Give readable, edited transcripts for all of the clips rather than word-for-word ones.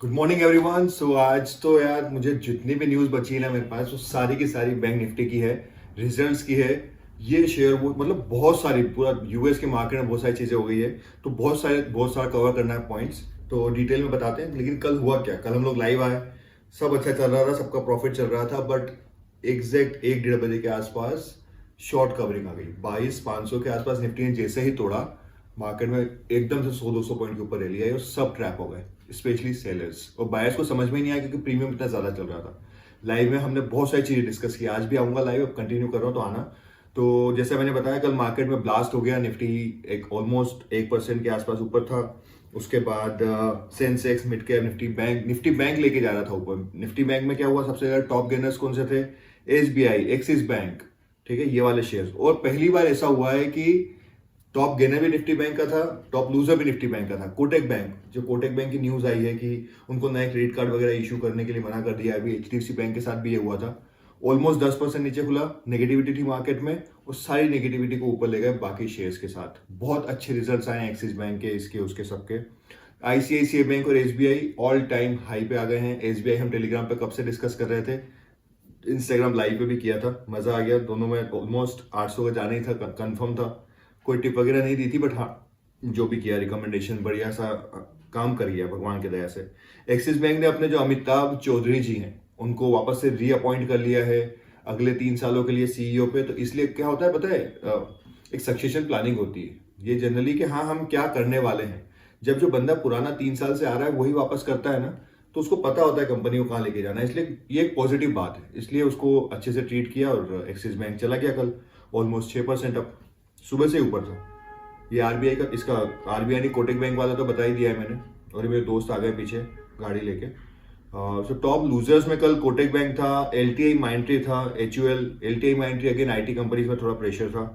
Good morning everyone. सो आज तो यार मुझे जितनी भी न्यूज़ बची है ना मेरे पास, वो सारी की सारी बैंक निफ्टी की है, रिजल्ट्स की है। ये शेयर वो मतलब बहुत सारी, पूरा यूएस के मार्केट में बहुत सारी चीज़ें हो गई है। तो बहुत सारा कवर करना है पॉइंट्स, तो डिटेल में बताते हैं। लेकिन कल हुआ क्या, कल हम लोग लाइव आए, सब अच्छा चल रहा था, सबका प्रॉफिट चल रहा था, बट एग्जैक्ट 1-1:30 बजे के आसपास शॉर्ट कवरिंग आ गई। 22,500 के आसपास निफ्टी ने जैसे ही तोड़ा, मार्केट में एकदम से 100-200 पॉइंट के ऊपर रैली आई और सब ट्रैप हो गए, स्पेशली सेलर्स। और बायर्स को समझ में ही नहीं आया क्योंकि प्रीमियम इतना ज्यादा चल रहा था। लाइव में हमने बहुत सारी चीजें डिस्कस की, आज भी आऊंगा लाइव, अब कंटिन्यू कर रहा हूं तो आना। तो जैसे मैंने बताया, कल मार्केट में ब्लास्ट हो गया, निफ्टी एक ऑलमोस्ट 1% के आसपास ऊपर था। उसके बाद Sensex, mid cap, Nifty bank लेके जा रहा था ऊपर। निफ्टी बैंक में क्या हुआ, सबसे ज्यादा टॉप गेनर्स कौन से थे? एसबीआई, एक्सिस बैंक, ठीक है, ये वाले शेयर्स। और पहली बार ऐसा हुआ है कि टॉप गेनर भी निफ्टी बैंक का था, टॉप लूजर भी निफ्टी बैंक का था। कोटक बैंक, जो कोटक बैंक की न्यूज आई है कि उनको नए क्रेडिट कार्ड वगैरह इशू करने के लिए मना कर दिया। अभी एचडीएफसी बैंक के साथ भी ये हुआ था। ऑलमोस्ट 10% नीचे खुला, नेगेटिविटी थी मार्केट में, और सारी नेगेटिविटी को ऊपर ले गए बाकी शेयर्स के साथ। बहुत अच्छे रिजल्ट्स आए एक्सिस बैंक के, इसके उसके सबके। आईसीआईसीआई बैंक और एसबीआई ऑल टाइम हाई पे आ गए हैं। एसबीआई हम टेलीग्राम पे कब से डिस्कस कर रहे थे, इंस्टाग्राम लाइव पे भी किया था, मजा आ गया। दोनों में ऑलमोस्ट 800 का जाना ही था, कंफर्म था। कोई टिप वगैरह नहीं दी थी, बट हाँ, जो भी किया रिकमेंडेशन बढ़िया सा काम कर गया भगवान की दया से। एक्सिस बैंक ने अपने जो अमिताभ चौधरी जी हैं, उनको वापस से रीअपॉइंट कर लिया है अगले 3 सालों के लिए सीईओ पे। तो इसलिए क्या होता है पता है, एक सक्सेशन प्लानिंग होती है ये जनरली, कि हाँ हम क्या करने वाले हैं। जब जो बंदा पुराना 3 साल से आ रहा है वही वापस करता है ना, तो उसको पता होता है कंपनी को कहाँ लेके जाना है। इसलिए ये एक पॉजिटिव बात है, इसलिए उसको अच्छे से ट्रीट किया। और एक्सिस बैंक चला गया कल ऑलमोस्ट 6% अप, सुबह से ऊपर था। ये आरबीआई का, इसका आरबीआई ने कोटक बैंक वाला तो बता ही दिया है मैंने, और ये मेरे दोस्त आ गए पीछे गाड़ी लेके। सो टॉप लूजर्स में कल कोटक बैंक था, एलटीआई माइंट्री था, HUL, LTI माइंट्री again IT companies में थोड़ा प्रेशर था,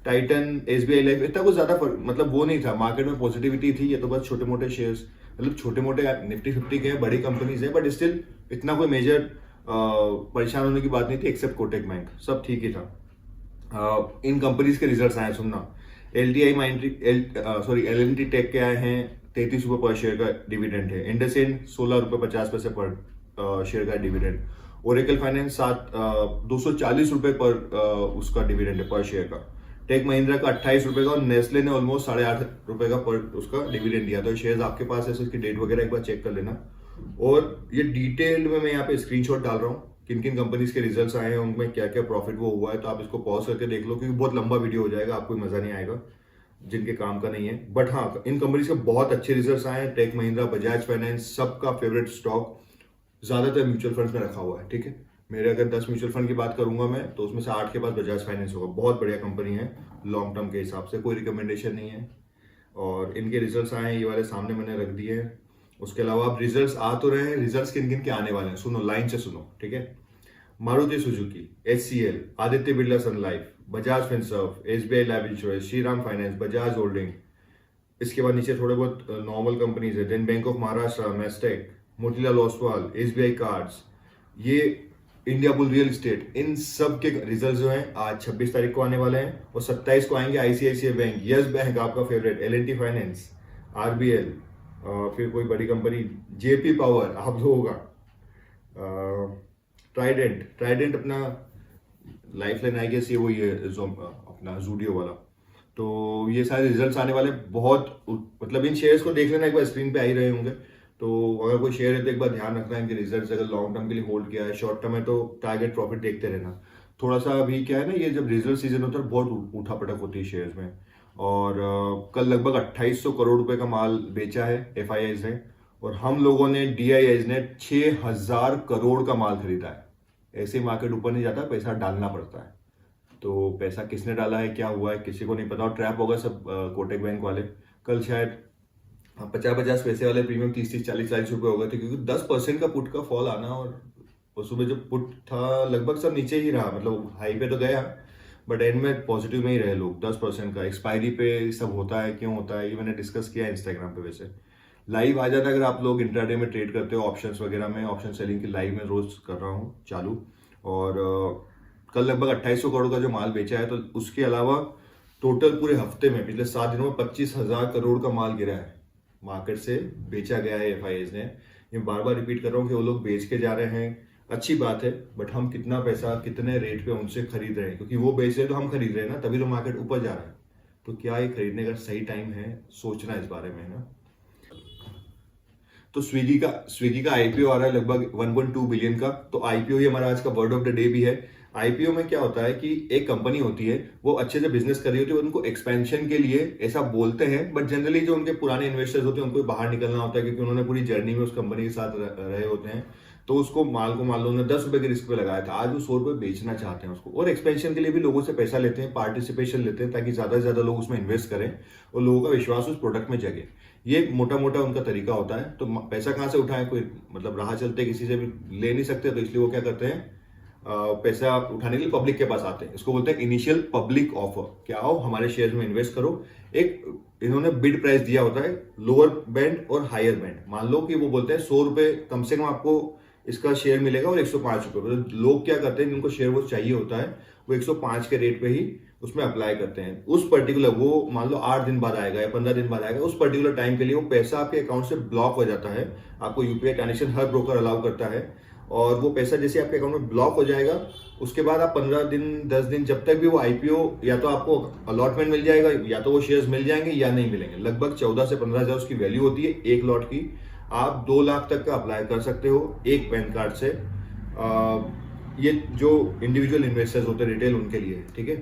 टाइटन, एसबीआई लाइफ, इतना कुछ ज्यादा मतलब वो नहीं था। मार्केट में पॉजिटिविटी थी, ये तो बस छोटे मोटे शेयर्स, मतलब छोटे मोटे निफ्टी 50 के बड़ी कंपनीज है, बट स्टिल इतना कोई मेजर परेशान होने की बात नहीं थी, एक्सेप्ट कोटक बैंक, सब ठीक ही था। इन कंपनीज के रिजल्ट्स आए, सुनना। एलटीआई माइंट्री, एलएनटी टेक के आए हैं, 33 रुपए पर शेयर का डिविडेंड है। इंडसइंड 16 रुपए 50 पैसे पर शेयर का डिविडेंड। ओरेकल फाइनेंस 240 रुपए पर उसका डिविडेंड है पर शेयर का। टेक महिंद्रा का 28 रुपए का, और नेस्ले ने ऑलमोस्ट 8.5 रुपए का पर उसका डिविडेंड दिया। तो शेयर आपके पास है, उसकी डेट वगैरह एक बार चेक कर लेना। और ये डिटेल्ड में मैं यहाँ पे स्क्रीनशॉट डाल रहा हूँ, किन किन कंपनीज के रिजल्ट्स आए हैं, उनमें क्या क्या प्रॉफिट वो हुआ है। तो आप इसको पॉज करके देख लो, क्योंकि बहुत लंबा वीडियो हो जाएगा, आपको मजा नहीं आएगा जिनके काम का नहीं है। बट हाँ, इन कंपनीज के बहुत अच्छे रिजल्ट्स आए हैं। टेक महिंद्रा, बजाज फाइनेंस, सबका फेवरेट स्टॉक ज्यादातर म्यूचुअल फंड्स में रखा हुआ है, ठीक है। मेरे अगर 10 म्यूचुअल फंड की बात करूंगा मैं, तो उसमें से 8 के पास बजाज फाइनेंस होगा। बहुत बढ़िया कंपनी है, लॉन्ग टर्म के हिसाब से कोई रिकमेंडेशन नहीं है। और इनके रिजल्ट्स आए हैं, ये वाले सामने मैंने रख दिए हैं। उसके अलावा अब रिजल्ट्स आ तो रहे हैं, रिजल्ट्स किन किन के आने वाले हैं सुनो, लाइन से सुनो, ठीक है। Maruti Suzuki, HCL, Aditya Birla Sun Life, Bajaj Finserv, SBI Life Insurance, Shriram Finance, Bajaj Holding. इसके बाद नीचे थोड़े बहुत नॉर्मल कंपनीज है, then Bank of Maharashtra, Mastek, Motilal Oswal, SBI Cards, ये इंडिया बुल रियल एस्टेट। इन सब के रिजल्ट जो हैं आज 26 तारीख को आने वाले हैं, और 27 को आएंगे आईसीआईसीआई बैंक, यस बैंक आपका फेवरेट, एलएनटी फाइनेंस, आरबीएल, फिर कोई बड़ी कंपनी जेपी पावर आप लोगों का, ट्राइडेंट अपना लाइफ लाइन आई गेस, ये वही है अपना जूडियो वाला। तो ये सारे रिजल्ट्स आने वाले बहुत, मतलब इन शेयर्स को देख लेना एक बार, स्क्रीन पे आ ही रहे होंगे। तो अगर कोई शेयर है तो एक बार ध्यान रखना है इनके रिजल्ट्स, अगर लॉन्ग टर्म के लिए होल्ड किया है, शॉर्ट टर्म है तो टारगेट प्रॉफिट देखते रहना। थोड़ा सा अभी क्या है ना, ये जब रिजल्ट सीजन होता है बहुत उठा पटक होती है शेयर्स में। और कल लगभग 2800 करोड़ रुपए का माल बेचा है एफआईआईज ने, और हम लोगों ने, डीआईआईज ने 6000 करोड़ का माल खरीदा है। ऐसे मार्केट ऊपर नहीं जाता, पैसा डालना पड़ता है। तो पैसा किसने डाला है, क्या हुआ है, किसी को नहीं पता। और ट्रैप होगा सब कोटक बैंक वाले। कल शायद 50-50 पैसे वाले प्रीमियम 30-30, 40-40 रुपए हो गए थे, क्योंकि 10% का पुट का फॉल आना। और सुबह जो पुट था लगभग सब नीचे ही रहा, मतलब हाई पे तो गया, बट एंड में पॉजिटिव में ही रहे लोग। 10% का एक्सपायरी पे सब होता है, क्यों होता है, ये मैंने डिस्कस किया इंस्टाग्राम पे। वैसे लाइव आ जाता अगर आप लोग इंट्राडे में ट्रेड करते हो, ऑप्शंस वगैरह में, ऑप्शन सेलिंग की लाइव में रोज कर रहा हूँ चालू। और कल लगभग 2800 करोड़ का जो माल बेचा है, तो उसके अलावा टोटल पूरे हफ्ते में, पिछले 7 दिनों में 25,000 करोड़ का माल गिरा है, मार्केट से बेचा गया है एफआईआईज ने। ये बार बार रिपीट कर रहा हूँ कि वो लोग बेच के जा रहे हैं, अच्छी बात है, बट हम कितना पैसा कितने रेट पे उनसे खरीद रहे हैं, क्योंकि वो बेच रहे हैं तो हम खरीद रहे हैं ना, तभी तो मार्केट ऊपर जा रहा है। तो क्या ये खरीदने का सही टाइम है, सोचना इस बारे में है ना। तो स्विगी का आईपीओ आ रहा है लगभग 1.2 बिलियन का। तो आईपीओ ही हमारा आज का वर्ड ऑफ द डे भी है। आईपीओ में क्या होता है कि एक कंपनी होती है, वो अच्छे से बिजनेस कर रही होती है, उनको एक्सपेंशन के लिए ऐसा बोलते हैं, बट जनरली जो उनके पुराने इन्वेस्टर्स होते हैं उनको बाहर निकलना होता है, क्योंकि उन्होंने पूरी जर्नी में उस कंपनी के साथ रहे होते हैं। तो उसको माल को मान लो उन्होंने 10 रुपए के रिस्क पे लगाया था, आज वो 100 रुपए बेचना चाहते हैं उसको, और एक्सपेंशन के लिए भी लोगों से पैसा लेते हैं, पार्टिसिपेशन लेते हैं, ताकि ज्यादा से ज्यादा लोग उसमें इन्वेस्ट करें और लोगों का विश्वास उस प्रोडक्ट में जगे। ये मोटा मोटा उनका तरीका होता है। तो पैसा कहाँ से उठाएं, कोई मतलब राह चलते किसी से भी ले नहीं सकते, तो इसलिए वो क्या करते हैं, पैसा उठाने के लिए पब्लिक के पास आते हैं। इसको बोलते हैं इनिशियल पब्लिक ऑफर, कि आओ हमारे शेयर में इन्वेस्ट करो। एक इन्होंने बिड प्राइस दिया होता है, लोअर बैंड और हायर बैंड। मान लो कि वो बोलते हैं 100 रुपए कम से कम आपको इसका शेयर मिलेगा और 105 रुपए। तो लोग क्या करते हैं, जिनको शेयर वो चाहिए होता है, वो 105 के रेट पे ही उसमें अप्लाई करते हैं। उस पर्टिकुलर, वो मान लो 8 दिन बाद आएगा या 15 दिन बाद आएगा, उस पर्टिकुलर टाइम के लिए वो पैसा आपके अकाउंट से ब्लॉक हो जाता है। आपको यूपीआई ट्रांजेक्शन हर ब्रोकर अलाउ करता है, और वो पैसा जैसे आपके अकाउंट में ब्लॉक हो जाएगा, उसके बाद आप 15 दिन 10 दिन, जब तक भी वो आईपीओ, या तो आपको अलॉटमेंट मिल जाएगा, या तो वो शेयर्स मिल जाएंगे या नहीं मिलेंगे। लगभग 14 से 15 हजार उसकी वैल्यू होती है एक लॉट की। आप 2 लाख तक का अप्लाई कर सकते हो एक पैन कार्ड से। ये जो इंडिविजुअल इन्वेस्टर्स होते हैं रिटेल, उनके लिए, ठीक है।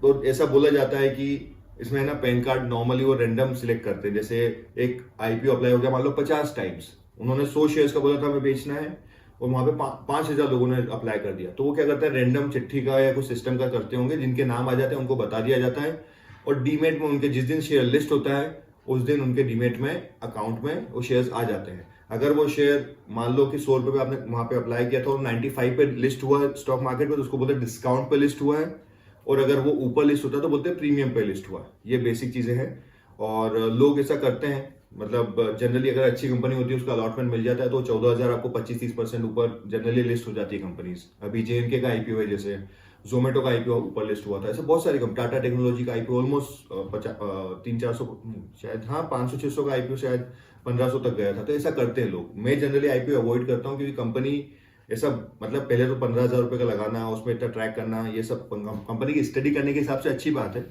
तो ऐसा बोला जाता है कि इसमें है ना, पैन कार्ड नॉर्मली वो रैंडम सिलेक्ट करते हैं। जैसे एक आईपीओ अप्लाई हो गया मान लो 50 टाइम्स, उन्होंने 100 शेयर्स का बोला था हमें बेचना है, और वहां पे 5,000 लोगों ने अप्लाई कर दिया। तो वो क्या करते हैं, रैंडम चिट्ठी का या कुछ सिस्टम का करते होंगे, जिनके नाम आ जाते हैं उनको बता दिया जाता है, और डीमेट में उनके जिस दिन शेयर लिस्ट होता है उस दिन उनके डीमेट में अकाउंट में वो शेयर्स आ जाते हैं। अगर वो शेयर मान लो कि 100 रुपए पे आपने वहां पे अप्लाई किया था और 95 पे लिस्ट हुआ है स्टॉक मार्केट में, तो उसको बोलते हैं डिस्काउंट पे लिस्ट हुआ है। और अगर वो ऊपर लिस्ट होता है तो बोलते हैं प्रीमियम पे लिस्ट हुआ है। ये बेसिक चीजें हैं, और लोग ऐसा करते हैं। मतलब जनरली अगर अच्छी कंपनी होती है, उसका अलॉटमेंट मिल जाता है, तो 14,000 आपको 25-30% ऊपर जनरली लिस्ट हो जाती है कंपनीज। अभी जेएनके का आईपीओ है, जैसे जोमेटो का आईपीओ ऊपर लिस्ट हुआ था, ऐसे बहुत सारी कंपनी, टाटा टेक्नोलॉजी का आईपीओ ऑलमोस्ट 300-400 शायद, हाँ 500-600 का आईपीओ शायद 1500 तक गया था। तो ऐसा करते हैं लोग। मैं जनरली आईपीओ अवॉइड करता हूँ, क्योंकि कंपनी ऐसा, मतलब पहले तो 15,000 रुपए का लगाना, उसमें इतना ट्रैक करना, ये सब कंपनी की स्टडी करने के हिसाब से अच्छी बात है,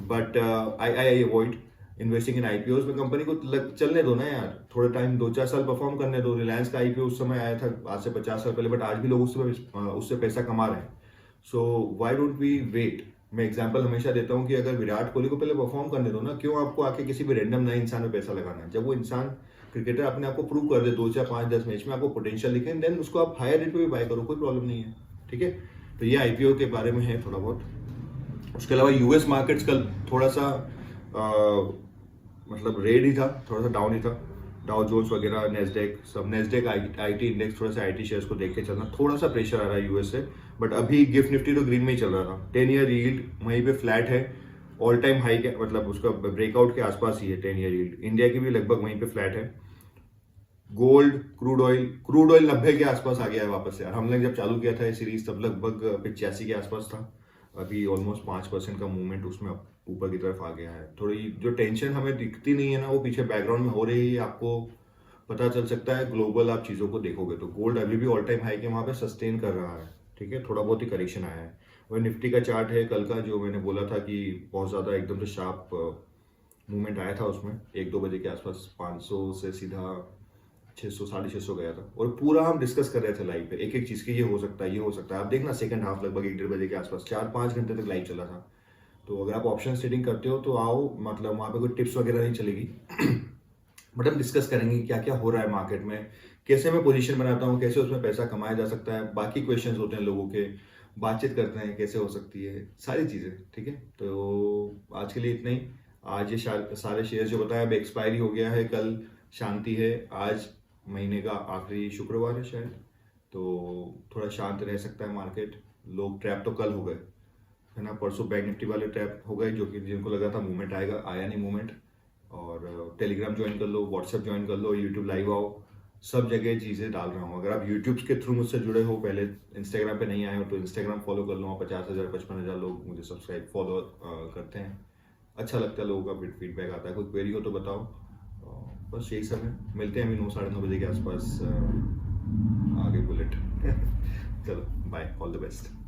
but I avoid investing in IPO में। कंपनी को चलने दो ना यार, थोड़ा टाइम, 2-4 साल परफॉर्म करने दो। रिलायंस का आईपीओ उस समय आया था आज से 50 साल पहले, बट आज भी लोग उससे पैसा कमा रहे हैं। So why don't we wait. मैं एग्जांपल हमेशा देता हूँ कि अगर विराट कोहली को पहले परफॉर्म करने दो ना, क्यों आपको आके किसी भी रैंडम नए इंसान में पैसा लगाना है। जब वो इंसान क्रिकेटर अपने आप को प्रूव कर दे 2-4-5-10 मैच में, आपको पोटेंशियल दिखे, देन उसको आप हायर रेट पे भी बाय करो, कोई प्रॉब्लम नहीं है, ठीक है। तो ये आईपीओ के बारे में है थोड़ा बहुत। उसके अलावा यूएस मार्केट्स कल थोड़ा सा मतलब रेड ही था, थोड़ा सा डाउन ही था। डाउ जोन्स वगैरह, नेस्डेक, सब नेस्डेक आईटी इंडेक्स, थोड़ा सा आईटी शेयर्स को देख के चलना, थोड़ा सा प्रेशर आ रहा है यूएस से। बट अभी गिफ्ट निफ्टी तो ग्रीन में ही चल रहा था। 10 ईयर यील्ड वहीं पे फ्लैट है, ऑल टाइम हाई के, मतलब उसका ब्रेकआउट के आसपास ही है 10 ईयर यील्ड। इंडिया की भी लगभग वहीं पे फ्लैट है। गोल्ड, क्रूड ऑयल 90 के आसपास आ गया है वापस यार। हमने जब चालू किया था ये सीरीज तब लगभग 85 के आसपास था। अभी ऑलमोस्ट 5% का मूवमेंट उसमें ऊपर की तरफ आ गया है। थोड़ी जो टेंशन हमें दिखती नहीं है ना, वो पीछे बैकग्राउंड में हो रही है, आपको पता चल सकता है ग्लोबल आप चीज़ों को देखोगे तो। गोल्ड अभी भी ऑल टाइम हाई के वहाँ पे सस्टेन कर रहा है, ठीक है। थोड़ा बहुत ही करेक्शन आया है। वही निफ्टी का चार्ट है कल का, जो मैंने बोला था कि बहुत ज़्यादा एकदम से शार्प मूवमेंट आया था उसमें 1-2 बजे के आसपास 500 से सीधा 600 650 गया था। और पूरा हम डिस्कस कर रहे थे लाइव पे, एक एक चीज़ की, ये हो सकता है, ये हो सकता है। आप देखना सेकंड हाफ लगभग 1-1:30 बजे के आसपास 4-5 घंटे तक लाइव चला था। तो अगर आप ऑप्शन ट्रेडिंग करते हो तो आओ, मतलब वहाँ पे कोई टिप्स वगैरह नहीं चलेगी बट हम डिस्कस करेंगे क्या क्या हो रहा है मार्केट में, कैसे मैं पोजीशन बनाता हूँ, कैसे उसमें पैसा कमाया जा सकता है, बाकी क्वेश्चंस होते हैं लोगों के, बातचीत करते हैं कैसे हो सकती है, सारी चीज़ें, ठीक है। तो आज के लिए इतना ही। आज ये सारे शेयर जो बताया अब एक्सपायरी हो गया है, कल शांति है। आज महीने का आखिरी शुक्रवार है शायद, तो थोड़ा शांत रह सकता है मार्केट। लोग ट्रैप तो कल हो गए है ना, परसों बैंक निफ्टी वाले ट्रैप हो गए, जो कि जिनको लगा था मूवमेंट आएगा, आया नहीं मूवमेंट। और टेलीग्राम ज्वाइन कर लो, व्हाट्सएप ज्वाइन कर लो, यूट्यूब लाइव आओ, सब जगह चीज़ें डाल रहा हूँ। अगर आप यूट्यूब के थ्रू मुझसे जुड़े हो, पहले इंस्टाग्राम पे नहीं आए हो तो इंस्टाग्राम फॉलो कर लो। 50,000-55,000 लोग मुझे सब्सक्राइब फॉलो करते हैं। अच्छा लगता है, लोगों का फीडबैक आता है। कोई क्वेरी हो तो बताओ। बस यही सब है, मिलते हैं अभी 9-9:30 बजे के आसपास। आगे बुलेट चलो बाय, ऑल द बेस्ट।